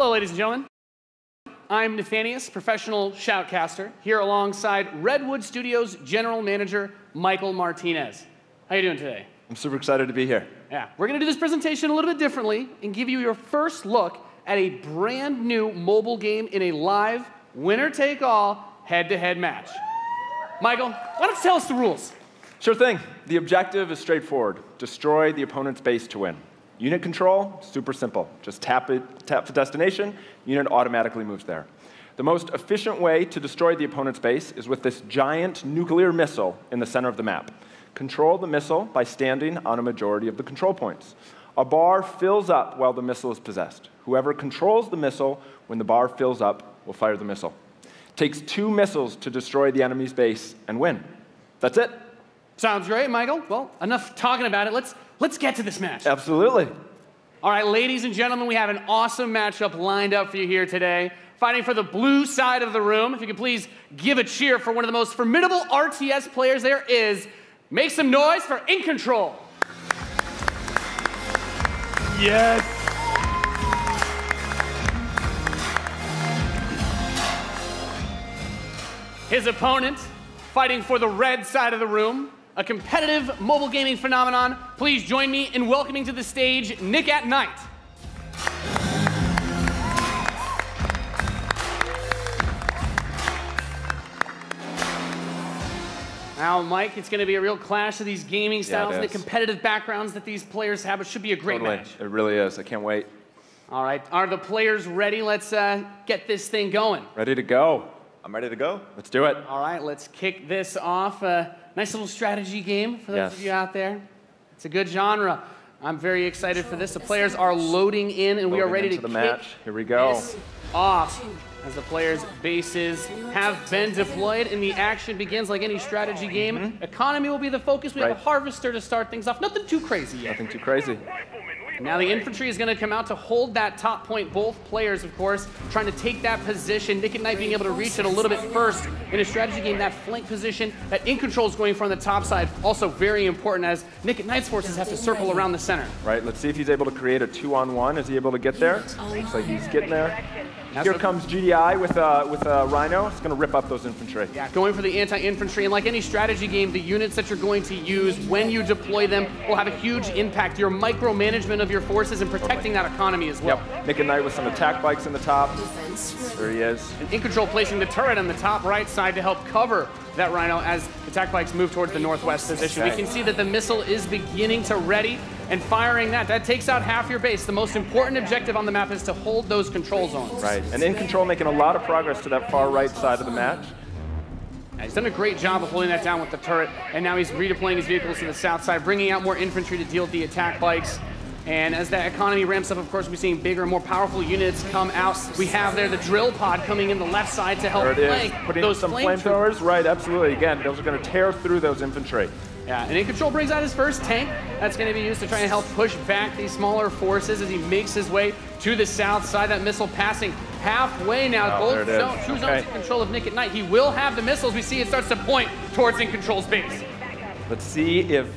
Hello, ladies and gentlemen. I'm Nathanius, professional shoutcaster, here alongside Redwood Studios General Manager Michael Martinez. How you doing today? I'm super excited to be here. Yeah, we're going to do this presentation a little bit differently and give you your first look at a brand new mobile game in a live, winner-take-all, head-to-head match. Michael, why don't you tell us the rules? Sure thing. The objective is straightforward. Destroy the opponent's base to win. Unit control, super simple. Just tap the destination, unit automatically moves there. The most efficient way to destroy the opponent's base is with this giant nuclear missile in the center of the map. Control the missile by standing on a majority of the control points. A bar fills up while the missile is possessed. Whoever controls the missile when the bar fills up will fire the missile. It takes 2 missiles to destroy the enemy's base and win. That's it. Sounds great, Michael. Well, enough talking about it. Let's get to this match. Absolutely. All right, ladies and gentlemen, we have an awesome matchup lined up for you here today. Fighting for the blue side of the room. If you could please give a cheer for one of the most formidable RTS players there is. Make some noise for InControl. Yes. His opponent, fighting for the red side of the room, a competitive mobile gaming phenomenon. Please join me in welcoming to the stage Nick at Night. Now, Mike, it's going to be a real clash of these gaming styles and the competitive backgrounds that these players have. It should be a great match. It really is. I can't wait. All right. Are the players ready? Let's get this thing going. Ready to go. I'm ready to go. Let's do it. All right. Let's kick this off. Nice little strategy game for those of you out there. It's a good genre. I'm very excited for this. The players are loading in, and we are ready to kick the match. Here we go. This off. As the players' bases have been deployed and the action begins like any strategy game. Economy will be the focus. We have a harvester to start things off. Nothing too crazy yet. Nothing too crazy. Now the infantry is going to come out to hold that top point. Both players, of course, trying to take that position. Nick at Night being able to reach it a little bit first. In a strategy game, that flank position that InControl is going for on the top side, also very important as Nick at Night's forces have to circle around the center. Right, let's see if he's able to create a 2-on-1. Is he able to get there? Looks like he's getting there. Here comes GDI with a Rhino. It's going to rip up those infantry. Yeah, going for the anti-infantry. And like any strategy game, the units that you're going to use when you deploy them will have a huge impact. Your micromanagement of your forces and protecting that economy as well. Yep, Nick at Night with some attack bikes in the top. There he is. And InControl placing the turret on the top right side to help cover that Rhino as attack bikes move towards the northwest position. We can see that the missile is beginning to ready and firing that. That takes out half your base. The most important objective on the map is to hold those control zones. Right, and InControl making a lot of progress to that far right side of the match. Yeah, he's done a great job of holding that down with the turret, and now he's redeploying his vehicles to the south side, bringing out more infantry to deal with the attack bikes. And as that economy ramps up, of course, we're seeing bigger and more powerful units come out. We have there the drill pod coming in the left side to help flank putting those some flamethrowers. Right, absolutely. Again, those are going to tear through those infantry. Yeah, and InControl brings out his first tank. That's going to be used to try and help push back these smaller forces as he makes his way to the south side. That missile passing halfway now. Both two zones in control of Nick at Night. He will have the missiles. We see it starts to point towards InControl's base. Let's see if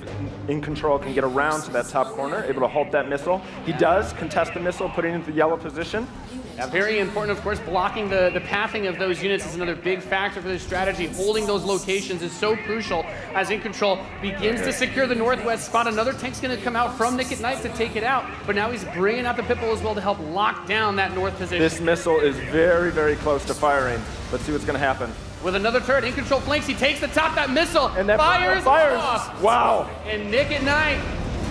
InControl can get around to that top corner, able to halt that missile. He does contest the missile, putting it into the yellow position. Yeah, very important, of course. Blocking the pathing of those units is another big factor for this strategy. Holding those locations is so crucial as InControl begins to secure the northwest spot. Another tank's going to come out from Nick at Night to take it out, but now he's bringing out the Pitbull as well to help lock down that north position. This missile is very, very close to firing. Let's see what's going to happen. With another turret, InControl flanks. He takes the top, that missile, and that fires off. Wow. And Nick at Night,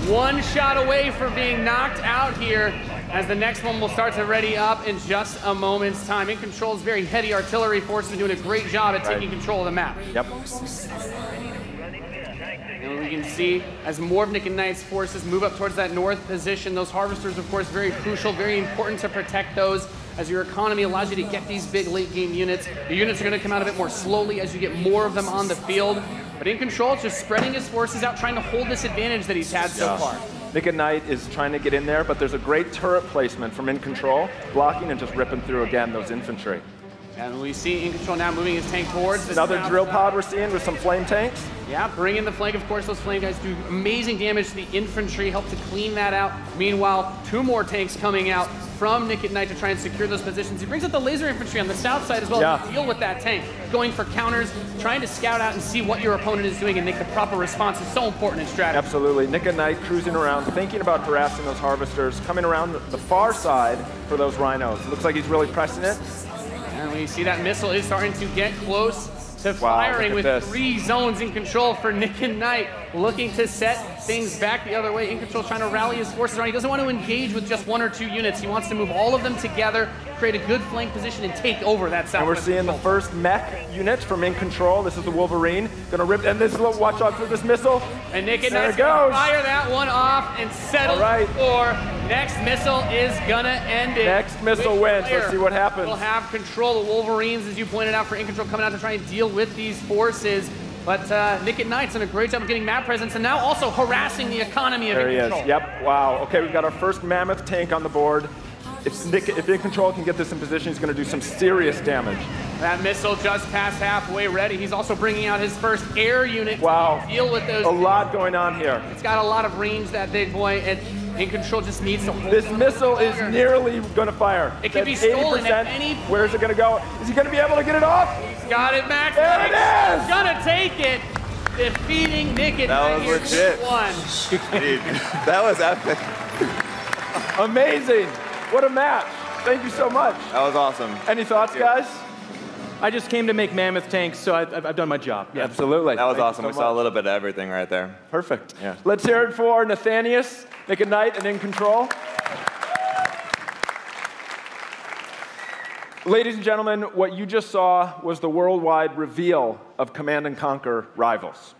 one shot away from being knocked out here, as the next one will start to ready up in just a moment's time. InControl's very heavy artillery forces are doing a great job at taking control of the map. Yep. And we can see as more of Nick at Night's forces move up towards that north position, those harvesters, of course, very crucial, very important to protect those as your economy allows you to get these big late game units. The units are going to come out a bit more slowly as you get more of them on the field. But InControl is just spreading his forces out, trying to hold this advantage that he's had so far. Nick at Night is trying to get in there, but there's a great turret placement from InControl, blocking and just ripping through again those infantry. And we see InControl now moving his tank towards this. Another drill pod we're seeing with some flame tanks. Yeah, bring in the flank. Of course, those flame guys do amazing damage to the infantry, help to clean that out. Meanwhile, 2 more tanks coming out from Nick at Night to try and secure those positions. He brings up the laser infantry on the south side as well to deal with that tank. Going for counters, trying to scout out and see what your opponent is doing and make the proper response is so important in strategy. Absolutely. Nick at Night cruising around, thinking about harassing those harvesters, coming around the far side for those rhinos. Looks like he's really pressing it. And we see that missile is starting to get close to firing with 3 zones in control for Nick and Knight, looking to set things back the other way. In control, trying to rally his forces around. He doesn't want to engage with just 1 or 2 units. He wants to move all of them together, create a good flank position, and take over that south. And we're seeing the first mech unit from In Control. This is the Wolverine. Gonna rip, and this little watch out for this missile. And Nick and Knight's gonna fire that one off and settle for next missile is gonna end it. Next missile wins. Let's see what happens. We'll have control. The Wolverines, as you pointed out, for In Control coming out to try and deal with these forces. But Nick at Night's done a great job of getting map presence and now also harassing the economy of In Control. There he is. Yep. Wow. Okay, we've got our first mammoth tank on the board. If In Control can get this in position, he's going to do some serious damage. That missile just past halfway ready. He's also bringing out his first air unit to deal with those. A lot going on here. It's got a lot of range, that big boy, and In Control just needs to hold this missile is nearly going to fire. It could be stolen at any point. Where is it going to go? Is he going to be able to get it off? He's got it, Max. There it is! He's going to take it. Defeating Nick at Night here. That was legit. Dude, that was epic. Amazing. What a match. Thank you so much. That was awesome. Any thoughts, guys? I just came to make mammoth tanks, so I've done my job. Yeah. Absolutely. That was awesome. We saw a little bit of everything right there. Perfect. Yeah. Let's hear it for Nathanius, Nick at Night, and In Control. Ladies and gentlemen, what you just saw was the worldwide reveal of Command & Conquer Rivals.